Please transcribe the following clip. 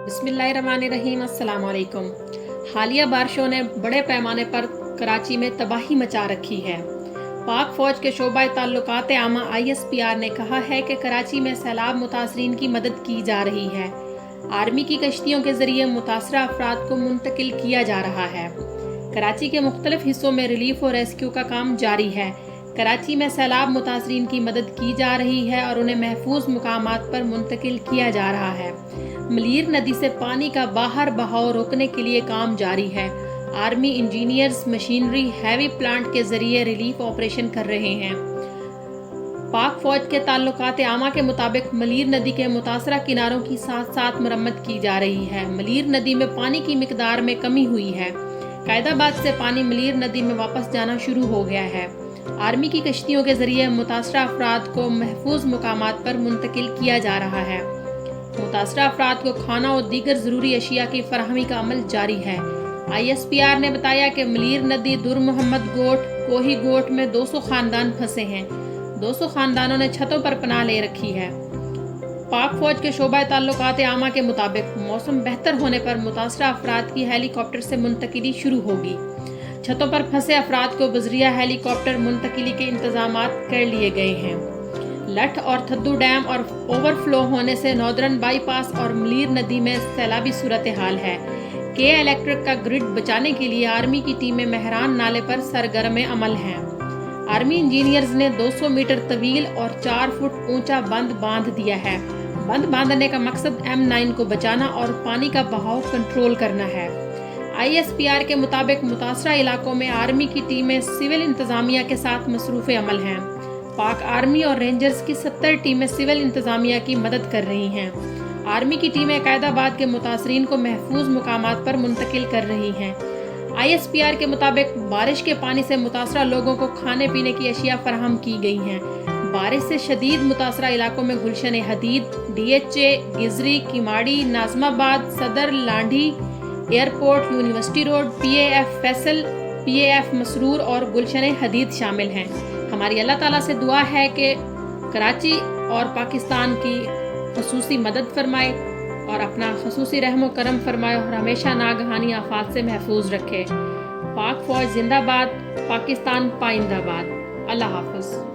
بسم اللہ الرحمن الرحیم۔ السلام علیکم۔ حالیہ بارشوں نے بڑے پیمانے پر کراچی میں تباہی مچا رکھی ہے۔ پاک فوج کے شعبہ تعلقات عامہ ISPR نے کہا ہے کہ کراچی میں سیلاب متاثرین کی مدد کی جا رہی ہے۔ آرمی کی کشتیوں کے ذریعے متاثرہ افراد کو منتقل کیا جا رہا ہے۔ کراچی کے مختلف حصوں میں ریلیف اور ریسکیو کا کام جاری ہے۔ کراچی میں سیلاب متاثرین کی مدد کی جا رہی ہے اور انہیں محفوظ مقامات پر منتقل کیا جا رہا ہے۔ ملیر ندی سے پانی کا باہر بہاؤ روکنے کے لیے کام جاری ہے۔ Army engineers machinery heavy plant کے ذریعے ریلیف آپریشن کر رہے ہیں۔ پاک فوج کے تعلقات عامہ کے مطابق ملیر ندی کے متاثرہ کناروں کی ساتھ ساتھ مرمت کی جا رہی ہے۔ ملیر ندی میں پانی کی مقدار میں کمی ہوئی ہے۔ قائد آباد سے پانی ملیر ندی میں واپس جانا شروع ہو گیا ہے۔ آرمی کی کشتیوں کے ذریعے متاثرہ افراد کو محفوظ مقامات پر منتقل کیا جا رہا ہے۔ متاثرہ افراد کو کھانا اور دیگر ضروری اشیاء کی فراہمی کا عمل جاری ہے۔ ISPR نے بتایا کہ ملیر ندی در محمد گوٹ کوہی گوٹ میں 200 خاندان پھنسے ہیں۔ 200 خاندانوں نے چھتوں پر پناہ لے رکھی ہے۔ پاک فوج کے شعبہ تعلقات عامہ کے مطابق موسم بہتر ہونے پر متاثرہ افراد کی ہیلی کاپٹر سے منتقلی شروع ہوگی۔ چھتوں پر پھنسے افراد کو بذریعہ ہیلی کاپٹر منتقلی کے انتظامات کر لیے گئے ہیں۔ لٹھ اور تھدو ڈیم اور اوور فلو ہونے سے ناردرن بائی پاس اور ملیر ندی میں سیلابی صورتحال ہے۔ الیکٹرک کا گرڈ بچانے کے لیے آرمی کی ٹیمیں مہران نالے پر سرگرم عمل ہیں۔ آرمی انجینئرز نے 200 میٹر طویل اور 4 فٹ اونچا بند باندھ دیا ہے۔ بند باندھنے کا مقصد M9 کو بچانا اور پانی کا بہاؤ کنٹرول کرنا ہے۔ ISPR کے مطابق متاثرہ علاقوں میں آرمی کی ٹیمیں سول انتظامیہ کے ساتھ مصروف عمل ہیں۔ پاک آرمی اور رینجرز کی 70 ٹیمیں سول انتظامیہ کی مدد کر رہی ہیں۔ آرمی کی ٹیمیں قائد آباد کے متاثرین کو محفوظ مقامات پر منتقل کر رہی ہیں۔ ISPR کے مطابق بارش کے پانی سے متاثرہ لوگوں کو کھانے پینے کی اشیاء فراہم کی گئی ہیں۔ بارش سے شدید متاثرہ علاقوں میں گلشن حدید، DHA، گزری، کیماڑی، ناظم آباد، صدر، Landhi, airport, university road, PAF Faisal, PAF مسرور اور گلشن حدید شامل ہیں۔ ہماری اللہ تعالیٰ سے دعا ہے کہ کراچی اور پاکستان کی خصوصی مدد فرمائے اور اپنا خصوصی رحم و کرم فرمائے اور ہمیشہ ناگہانی آفات سے محفوظ رکھے۔ پاک فوج زندہ باد، پاکستان پائندہ باد۔ اللہ حافظ۔